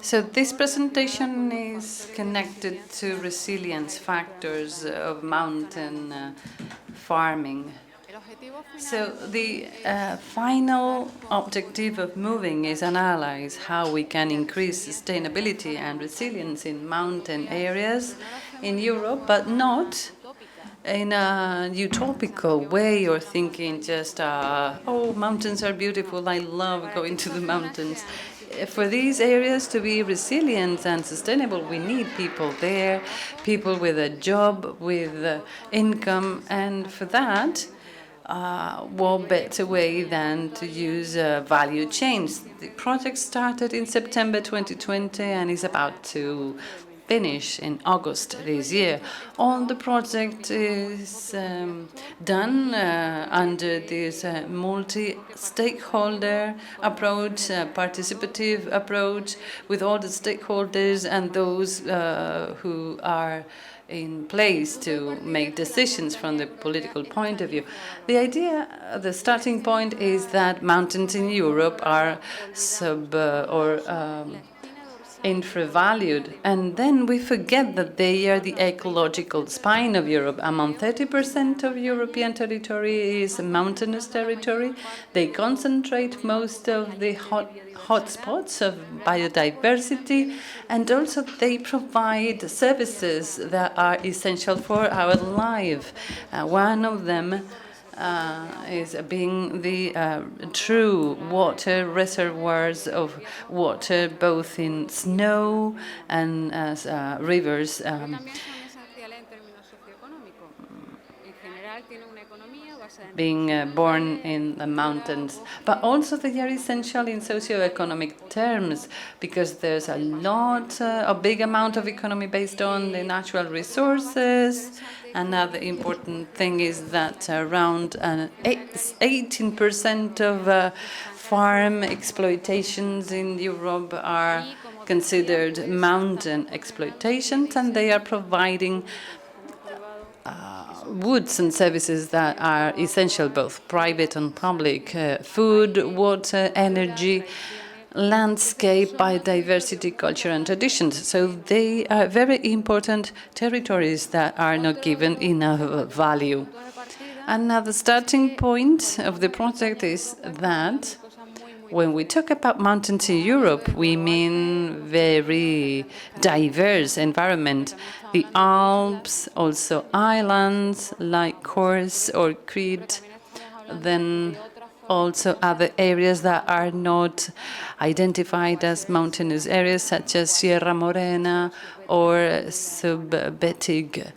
So this presentation is connected to resilience factors of mountain farming. So the final objective of moving is analyze how we can increase sustainability and resilience in mountain areas in Europe, but not in a utopical way or thinking just, oh, mountains are beautiful, I love going to the mountains. For these areas to be resilient and sustainable, we need people there, people with a job, with income, and for that, what better way than to use value chains? The project started in September 2020 and is about to finish in August this year. All the project is done under this multi-stakeholder approach, participative approach, with all the stakeholders and those who are in place to make decisions from the political point of view. The idea, the starting point is that mountains in Europe are infravalued, and then we forget that they are the ecological spine of Europe. Among 30% of European territory is mountainous territory. They concentrate most of the hotspots of biodiversity, and also they provide services that are essential for our life. One of them is being the true water reservoirs of water, both in snow and as rivers. Being born in the mountains, but also they are essential in socio-economic terms, because there's a big amount of economy based on the natural resources. Another important thing is that around 18% of farm exploitations in Europe are considered mountain exploitations, and they are providing goods and services that are essential, both private and public, food, water, energy, landscape, biodiversity, culture, and traditions. So they are very important territories that are not given enough value. Another starting point of the project is that when we talk about mountains in Europe, we mean very diverse environment. The Alps, also islands like Corse or Crete, then also other areas that are not identified as mountainous areas, such as Sierra Morena or subaquetic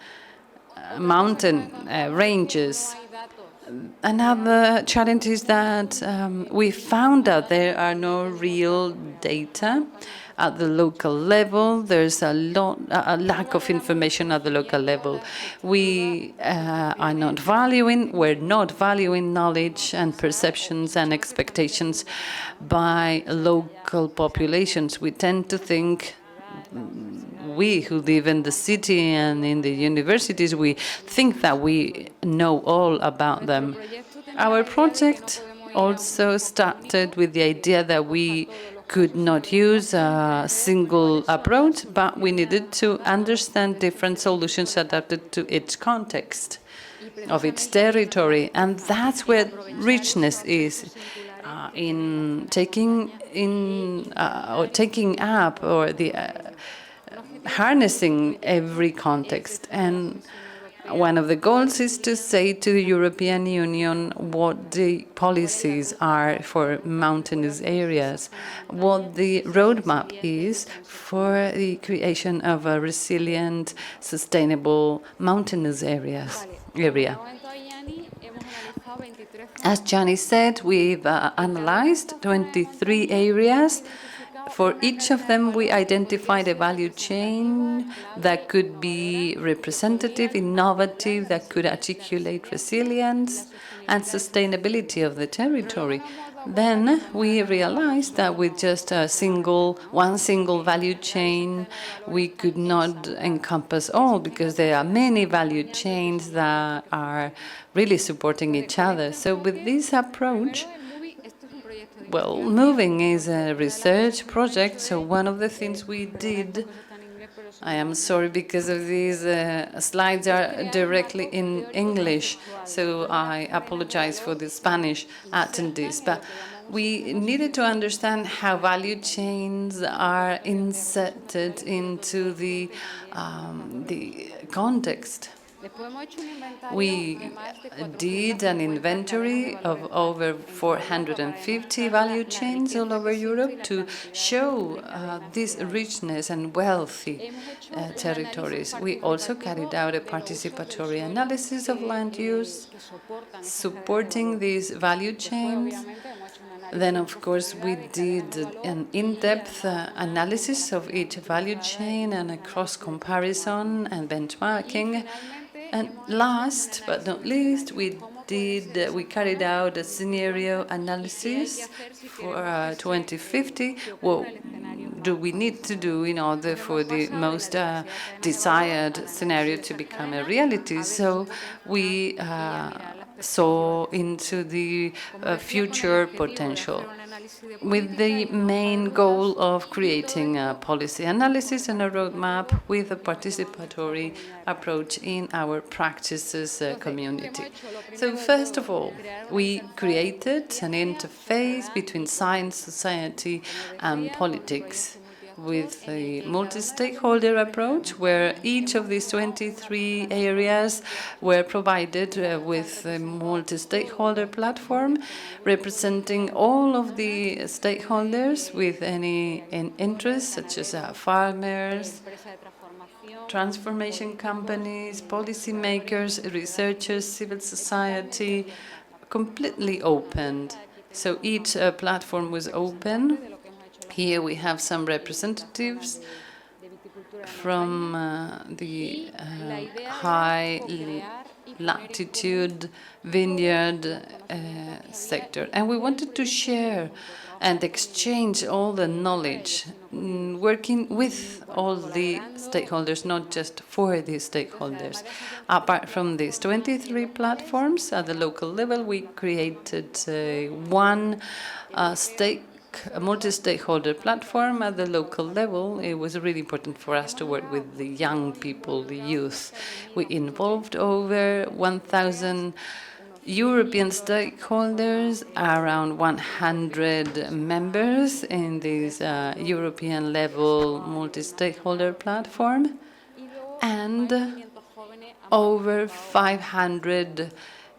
mountain ranges. Another challenge is that we found that there are no real data at the local level. There's a lack of information at the local level. We're not valuing knowledge and perceptions and expectations by local populations. We tend to think, we who live in the city and in the universities, we think that we know all about them. Our project also started with the idea that we could not use a single approach, but we needed to understand different solutions adapted to each context of its territory. And that's where richness is, in taking up or the harnessing every context. And one of the goals is to say to the European Union what the policies are for mountainous areas, what the roadmap is for the creation of a resilient, sustainable mountainous area. As Gianni said, we've analyzed 23 areas. For each of them, we identified a value chain that could be representative, innovative, that could articulate resilience and sustainability of the territory. Then we realized that with just one single value chain, we could not encompass all, because there are many value chains that are really supporting each other. So with this approach, Well, moving is a research project, so one of the things we did, I am sorry because of these slides are directly in English, so I apologize for the Spanish attendees, but we needed to understand how value chains are inserted into the context. We did an inventory of over 450 value chains all over Europe to show this richness and wealthy territories. We also carried out a participatory analysis of land use, supporting these value chains. Then, of course, we did an in-depth analysis of each value chain and a cross-comparison and benchmarking. And last but not least, we carried out a scenario analysis for 2050. What do we need to do in order for the most desired scenario to become a reality? So we saw into the future potential, with the main goal of creating a policy analysis and a roadmap with a participatory approach in our practices community. So first of all, we created an interface between science, society, and politics, with a multi-stakeholder approach, where each of these 23 areas were provided with a multi-stakeholder platform representing all of the stakeholders with any interest, such as farmers, transformation companies, policymakers, researchers, civil society, completely opened. So each platform was open. Here we have some representatives from the high latitude vineyard sector. And we wanted to share and exchange all the knowledge, working with all the stakeholders, not just for the stakeholders. Apart from these 23 platforms at the local level, we created one a multi-stakeholder platform at the local level. It was really important for us to work with the young people, the youth. We involved over 1,000 European stakeholders, around 100 members in this European level multi-stakeholder platform, and over 500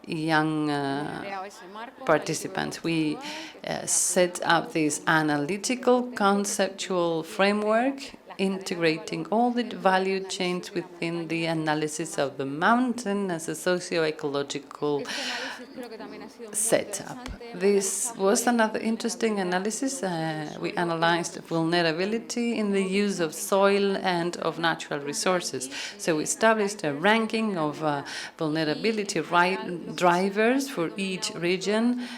young participants. We set up this analytical conceptual framework, integrating all the value chains within the analysis of the mountain as a socio-ecological setup. This was another interesting analysis. We analyzed vulnerability in the use of soil and of natural resources. So we established a ranking of vulnerability drivers for each region,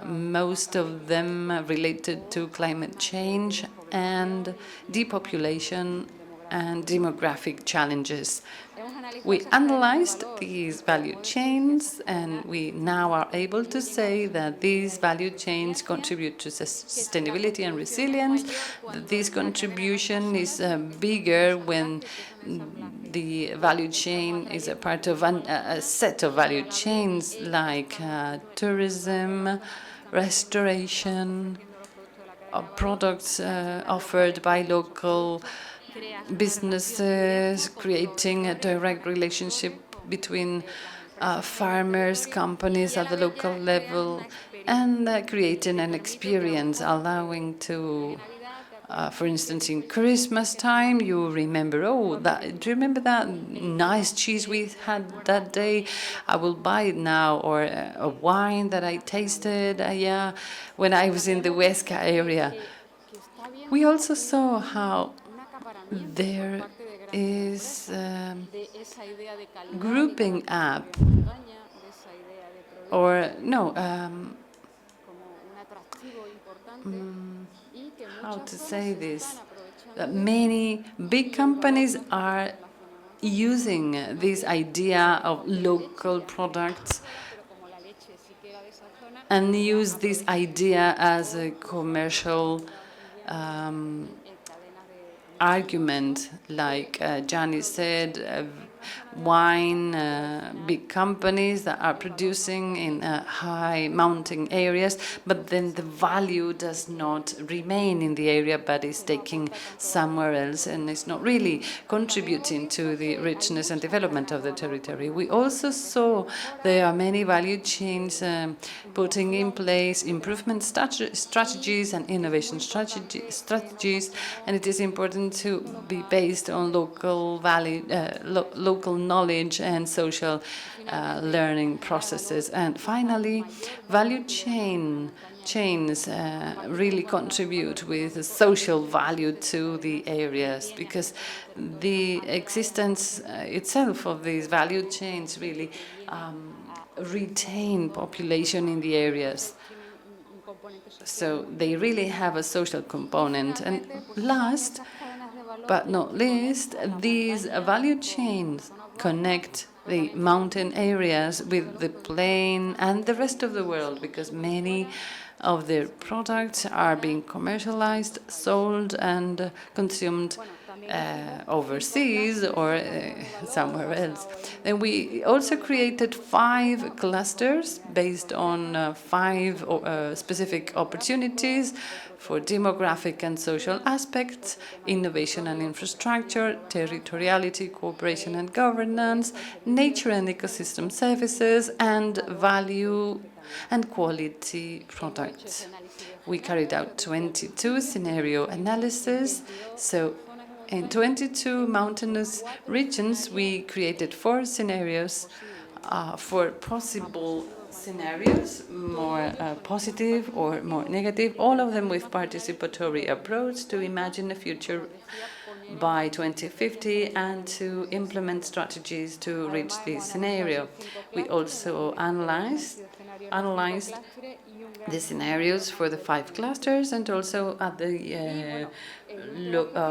most of them related to climate change and depopulation and demographic challenges. We analyzed these value chains, and we now are able to say that these value chains contribute to sustainability and resilience. This contribution is bigger when the value chain is a part of a set of value chains like tourism, restoration, products offered by local businesses, creating a direct relationship between farmers, companies at the local level, and creating an experience allowing to, for instance, in Christmas time, you remember, do you remember that nice cheese we had that day? I will buy it now. Or a wine that I tasted when I was in the Huesca area. We also saw how there is grouping up, or no, how to say this? Many big companies are using this idea of local products and use this idea as a commercial argument, like Gianni said, wine, big companies that are producing in high mountain areas, but then the value does not remain in the area, but is taken somewhere else, and it's not really contributing to the richness and development of the territory. We also saw there are many value chains putting in place improvement strategies and innovation strategies, and it is important to be based on local value, local knowledge and social learning processes. And finally, value chains really contribute with social value to the areas, because the existence itself of these value chains really retain population in the areas. So they really have a social component. And last but not least, these value chains connect the mountain areas with the plain and the rest of the world, because many of their products are being commercialized, sold, and consumed overseas or somewhere else. And we also created 5 clusters based on 5 specific opportunities for demographic and social aspects: innovation and infrastructure, territoriality, cooperation and governance, nature and ecosystem services, and value and quality products. We carried out 22 scenario analysis. So in 22 mountainous regions, we created 4 scenarios for possible scenarios, more positive or more negative, all of them with participatory approach to imagine a future by 2050 and to implement strategies to reach this scenario. We also analyzed the scenarios for the 5 clusters and also at the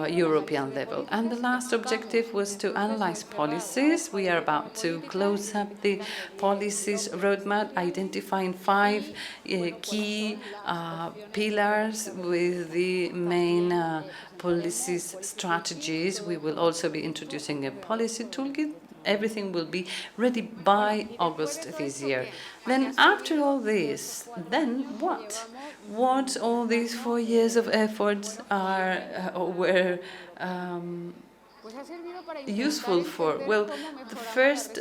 European level. And the last objective was to analyze policies. We are about to close up the policies roadmap, identifying 5 key pillars with the main policies strategies. We will also be introducing a policy toolkit. Everything will be ready by August this year. Then after all this, then what? What all these 4 years of efforts were useful for? Well, the first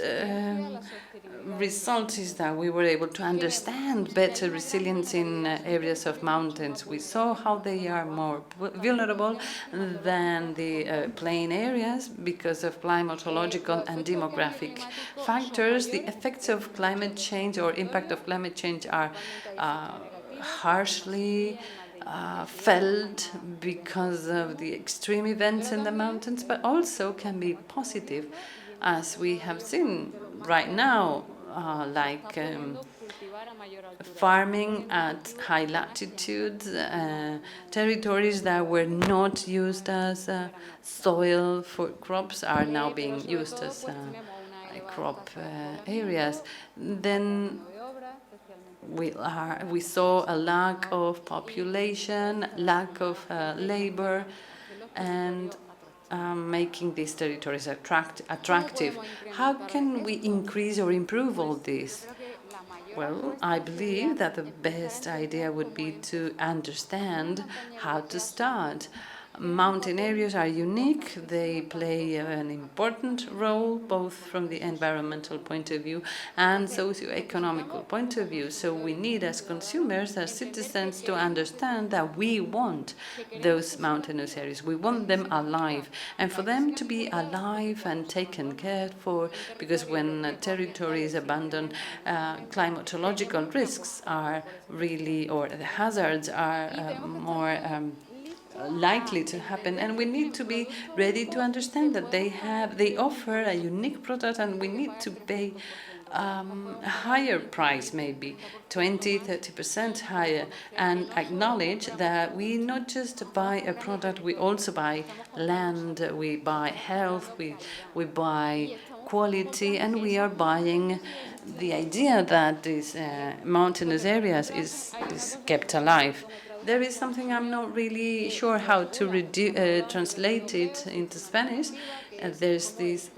result is that we were able to understand better resilience in areas of mountains. We saw how they are more vulnerable than the plain areas because of climatological and demographic factors. The effects of climate change or impact of climate change are harshly felt because of the extreme events in the mountains, but also can be positive, as we have seen right now, like farming at high latitudes, territories that were not used as soil for crops are now being used as crop areas. Then we saw a lack of population, lack of labor, and making these territories attractive. How can we increase or improve all this? Well, I believe that the best idea would be to understand how to start. Mountain areas are unique. They play an important role, both from the environmental point of view and socio-economical point of view. So we need, as consumers, as citizens, to understand that we want those mountainous areas. We want them alive. And for them to be alive and taken care for, because when territory is abandoned, climatological risks are really, or the hazards are more likely to happen, and we need to be ready to understand that they offer a unique product, and we need to pay a higher price, maybe 20–30% higher, and acknowledge that we not just buy a product, we also buy land, we buy health, we buy quality, and we are buying the idea that these mountainous areas is kept alive. There is something I'm not really sure how to translate it into Spanish. There's this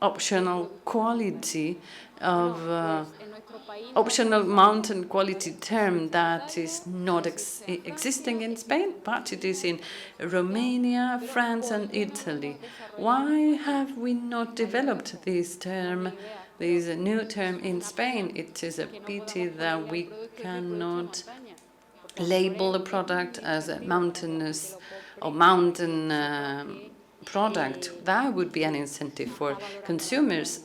optional quality of optional mountain quality term that is not existing in Spain, but it is in Romania, France, and Italy. Why have we not developed this term, this new term in Spain? It is a pity that we cannot label a product as a mountainous or mountain product. That would be an incentive for consumers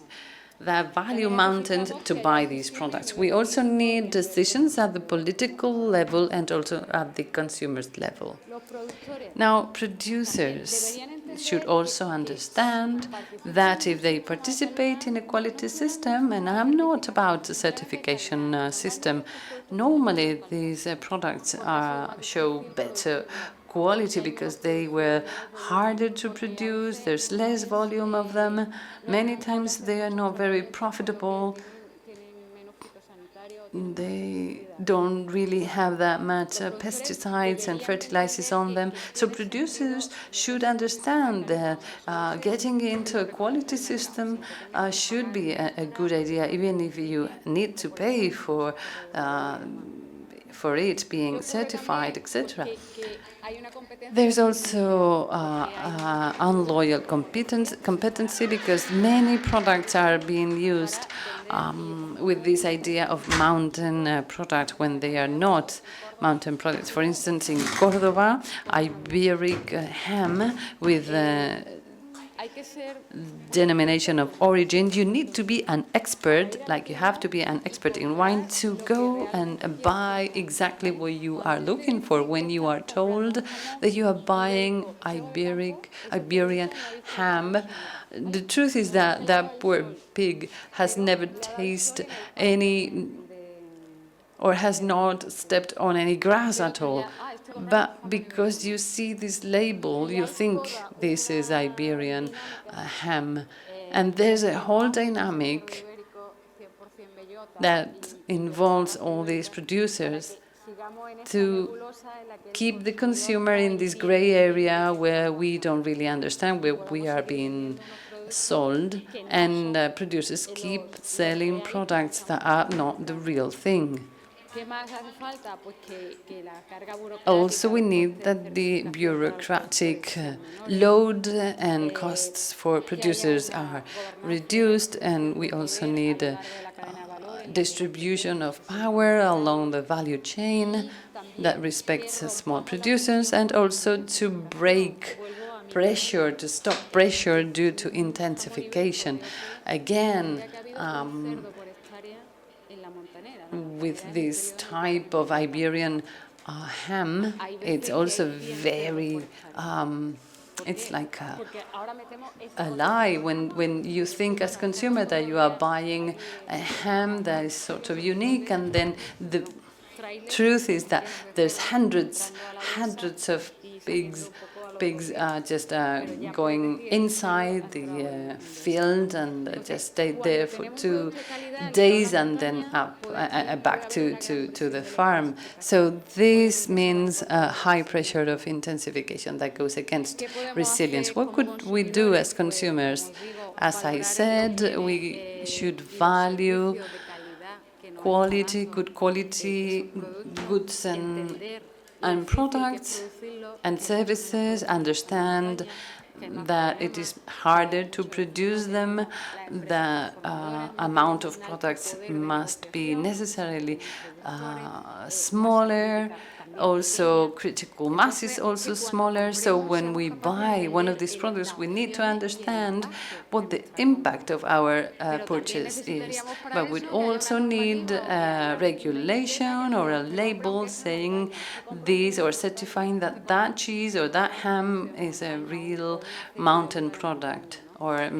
that value mountains to buy these products. We also need decisions at the political level and also at the consumer's level. Now, producers should also understand that if they participate in a quality system, and I'm not about a certification system, normally these products show better quality because they were harder to produce, there's less volume of them, many times they are not very profitable, they don't really have that much pesticides and fertilizers on them. So producers should understand that getting into a quality system should be a good idea, even if you need to pay for it being certified, etc. There's also unloyal competency because many products are being used with this idea of mountain product when they are not mountain products. For instance, in Cordoba, Iberic ham with denomination of origin, you need to be an expert, like you have to be an expert in wine to go and buy exactly what you are looking for. When you are told that you are buying Iberian ham, the truth is that that poor pig has never tasted any or has not stepped on any grass at all. But because you see this label, you think this is Iberian ham. And there's a whole dynamic that involves all these producers to keep the consumer in this gray area where we don't really understand where we are being sold, and producers keep selling products that are not the real thing. Also, we need that the bureaucratic load and costs for producers are reduced, and we also need distribution of power along the value chain that respects small producers, and also to break pressure, to stop pressure due to intensification. Again, with this type of Iberian ham, it's also very, it's like a lie when you think as consumer that you are buying a ham that is sort of unique, and then the truth is that there's hundreds of pigs just going inside the field and just stayed there for 2 days and then back to the farm. So this means a high pressure of intensification that goes against resilience. What could we do as consumers? As I said, we should value quality, good quality goods and products and services, understand that it is harder to produce them, the amount of products must be necessarily smaller, also critical mass is also smaller. So when we buy one of these products, we need to understand what the impact of our purchase is. But we also need regulation or a label saying this, or certifying that that cheese or that ham is a real mountain product, or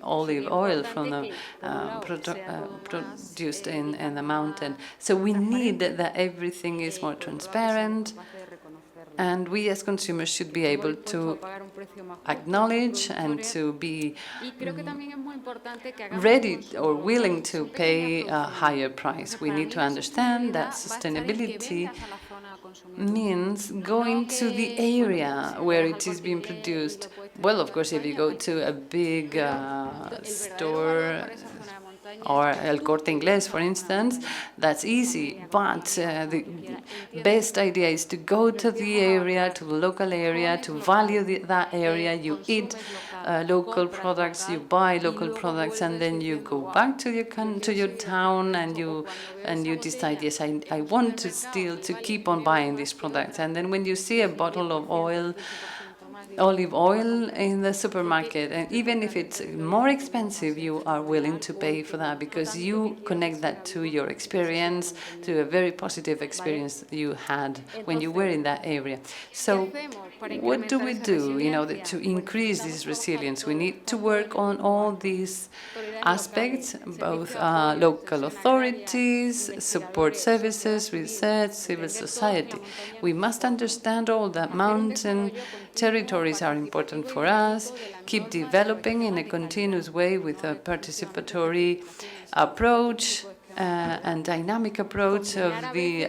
olive oil from the produced in the mountain. So we need that everything is more transparent, And we as consumers should be able to acknowledge and to be ready or willing to pay a higher price. We need to understand that sustainability means going to the area where it is being produced. Well, of course, if you go to a big store or El Corte Inglés, for instance, that's easy. But the best idea is to go to the area, to the local area, to value that area. You eat local products, you buy local products, and then you go back to your town and you decide, yes, I want to still to keep on buying these products. And then when you see a bottle of olive oil in the supermarket, and even if it's more expensive, you are willing to pay for that because you connect that to your experience, to a very positive experience you had when you were in that area. So what do we do in order to increase this resilience? We need to work on all these aspects, both local authorities, support services, research, civil society. We must understand all that mountain territories are important for us, keep developing in a continuous way with a participatory approach and dynamic approach of the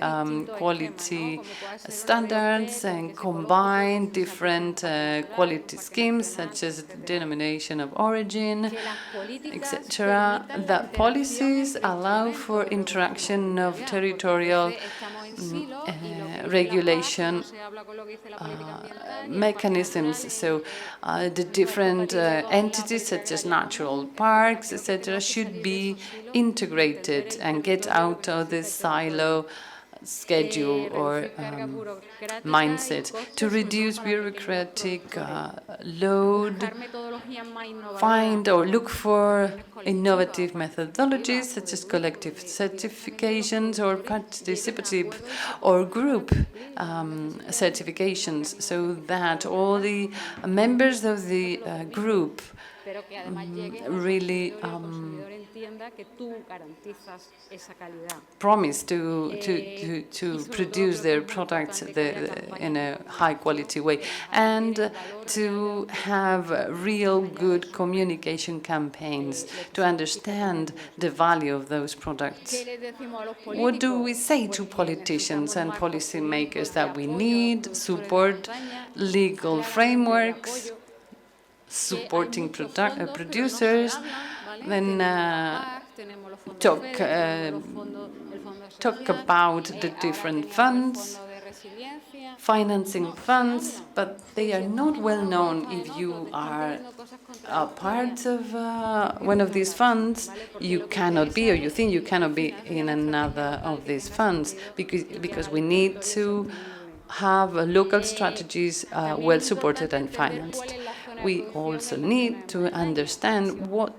quality standards, and combine different quality schemes such as denomination of origin, etc. That policies allow for interaction of territorial regulation mechanisms. So the different entities such as natural parks, etc., should be integrated and get out of this silo schedule or mindset to reduce bureaucratic load, find or look for innovative methodologies such as collective certifications or participative or group certifications, so that all the members of the group really promise to produce their products in a high quality way, and to have real good communication campaigns to understand the value of those products. What do we say to politicians and policymakers? That we need support, legal frameworks, supporting producers, then talk about the different funds, financing funds, but they are not well known. If you are a part of one of these funds, you cannot be, or you think you cannot be in another of these funds, because we need to have local strategies well supported and financed. We also need to understand what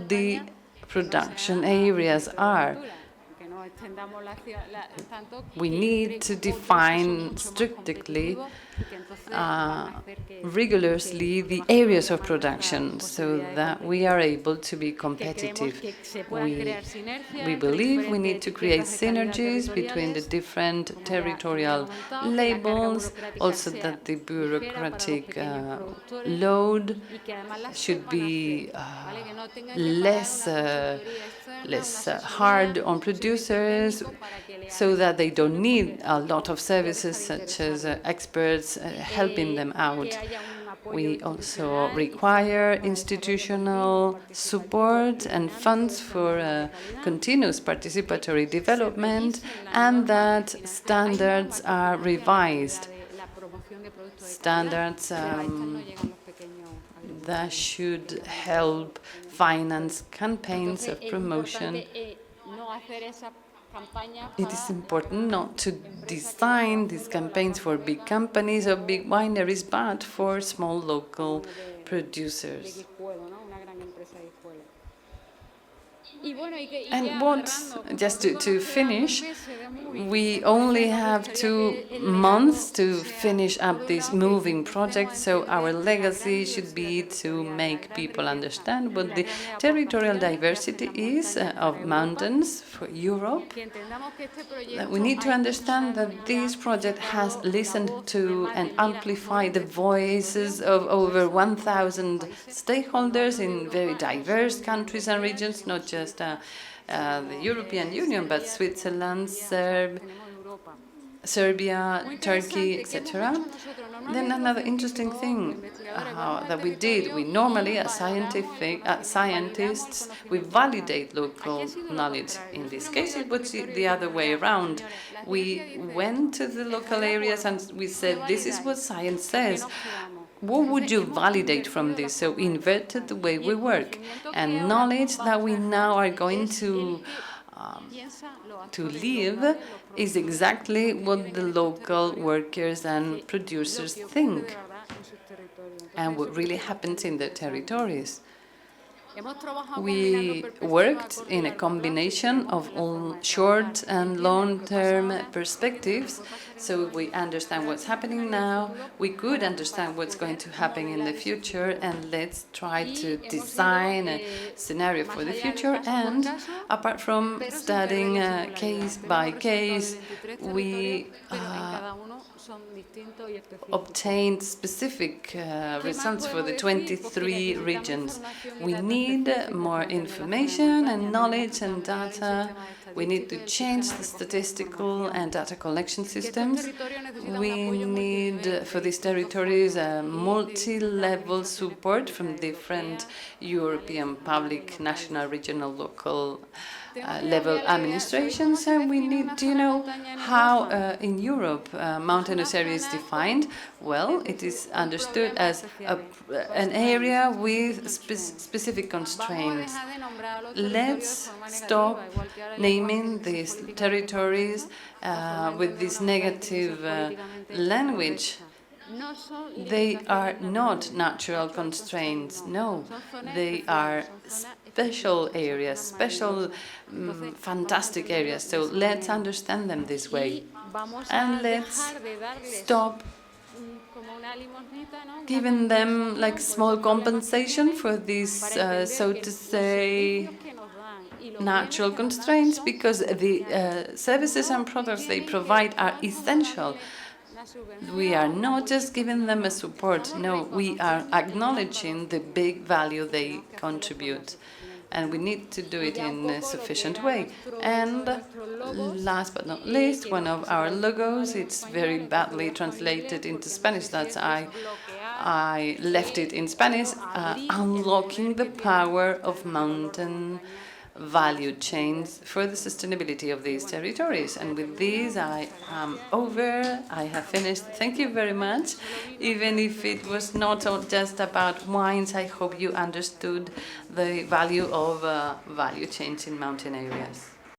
the production areas are. We need to define strictly, rigorously, the areas of production so that we are able to be competitive. We believe we need to create synergies between the different territorial labels, also that the bureaucratic load should be less hard on producers, so that they don't need a lot of services such as experts helping them out. We also require institutional support and funds for continuous participatory development, and that standards are revised. Standards that should help finance campaigns of promotion. It is important not to design these campaigns for big companies or big wineries, but for small local producers. And what, just to finish, we only have 2 months to finish up this moving project, so our legacy should be to make people understand what the territorial diversity is of mountains for Europe. We need to understand that this project has listened to and amplified the voices of over 1,000 stakeholders in very diverse countries and regions, not just the European Union, but Switzerland, Serbia, Turkey, etc. Then another interesting thing that we did, we normally, as scientists, we validate local knowledge. In this case, it was the other way around. We went to the local areas and we said, this is what science says. What would you validate from this? So we inverted the way we work. And knowledge that we now are going to live is exactly what the local workers and producers think and what really happens in their territories. We worked in a combination of all short and long-term perspectives, so we understand what's happening now, we could understand what's going to happen in the future, and let's try to design a scenario for the future. And apart from studying case by case, we obtained specific results for the 23 regions. We need more information and knowledge and data. We need to change the statistical and data collection systems. We need, for these territories, multi-level support from different European public, national, regional, local level administrations, and we need to know how in Europe mountainous area is defined. Well, it is understood as an area with specific constraints. Let's stop naming these territories with this negative language. They are not natural constraints, no. They are special areas, special, fantastic areas. So let's understand them this way. And let's stop giving them like small compensation for these, so to say, natural constraints, because the services and products they provide are essential. We are not just giving them a support, no, we are acknowledging the big value they contribute. And we need to do it in a sufficient way. And last but not least, one of our logos, it's very badly translated into Spanish, that's I left it in Spanish, unlocking the power of mountain value chains for the sustainability of these territories. And with this, I am over. I have finished. Thank you very much. Even if it was not just about wines, I hope you understood the value of value chains in mountain areas.